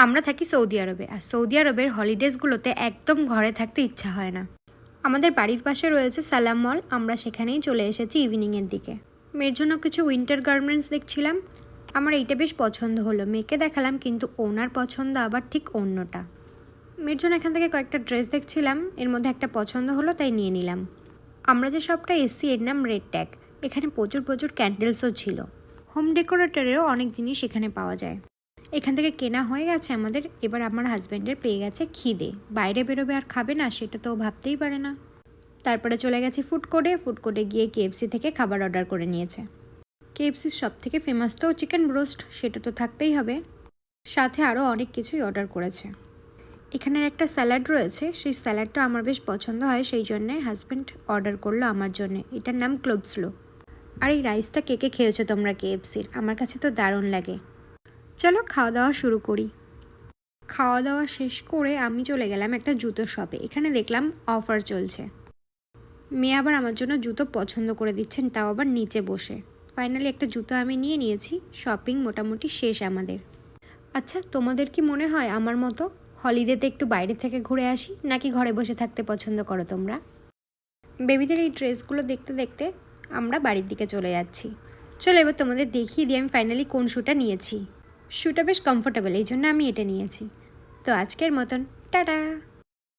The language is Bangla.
আমরা থাকি সৌদি আরবে, আর সৌদি আরবের হলিডেজগুলোতে একদম ঘরে থাকতে ইচ্ছা হয় না। আমাদের বাড়ির পাশে রয়েছে সালাম মল, আমরা সেখানেই চলে এসেছি ইভিনিংয়ের দিকে। মেয়ের জন্য কিছু উইন্টার গার্মেন্টস দেখছিলাম। আমার এইটা বেশ পছন্দ হলো, মেয়েকে দেখালাম, কিন্তু ওনার পছন্দ আবার ঠিক অন্যটা। মেয়ের জন্য এখান থেকে কয়েকটা ড্রেস দেখছিলাম, এর মধ্যে একটা পছন্দ হলো তাই নিয়ে নিলাম। আমরা যে শপটা এসছি এর নাম রেড ট্যাগ। এখানে প্রচুর প্রচুর ক্যান্ডেলসও ছিল। হোম ডেকোরেটরেরও অনেক জিনিস এখানে পাওয়া যায়। এখান থেকে কেনা হয়ে গেছে আমাদের। এবার আমার হাজব্যান্ডের পেয়ে গেছে খিদে, বাইরে বেরোবে আর খাবে না সেটা তো ভাবতেই পারে না। তারপরে চলে গেছি ফুড কোর্টে গিয়ে কেএফসি থেকে খাবার অর্ডার করে নিয়েছে। কেএফসির সব থেকে ফেমাস তো চিকেন ব্রোস্ট, সেটা তো থাকতেই হবে। সাথে আরও অনেক কিছুই অর্ডার করেছে। এখানের একটা স্যালাড রয়েছে, সেই স্যালাডটা আমার বেশ পছন্দ হয়, সেই জন্যে হাজব্যান্ড অর্ডার করলো আমার জন্যে। এটার নাম ক্লোবস্লো। আর এই রাইসটা কে কে খেয়েছো তোমরা কেএফসির? আমার কাছে তো দারুণ লাগে। চলো খাওয়া দাওয়া শুরু করি। খাওয়া দাওয়া শেষ করে আমি চলে গেলাম একটা জুতোর শপে। এখানে দেখলাম অফার চলছে। মেয়ে আবার আমার জন্য জুতো পছন্দ করে দিচ্ছেন, তাও আবার নিচে বসে। ফাইনালি একটা জুতো আমি নিয়ে নিয়েছি। শপিং মোটামুটি শেষ আমাদের। আচ্ছা, তোমাদের কি মনে হয় আমার মতো হলিডেতে একটু বাইরে থেকে ঘুরে আসি, নাকি ঘরে বসে থাকতে পছন্দ করো তোমরা? বেবিদের এই ড্রেসগুলো দেখতে দেখতে আমরা বাড়ির দিকে চলে যাচ্ছি। চলো এবার তোমাদের দেখিয়ে দিই আমি ফাইনালি কোন শ্যুটা নিয়েছি। শ্যুটা বেশ কমফোর্টেবল, এই জন্য আমি এটা নিয়েছি। তো আজকের মতন টাটা।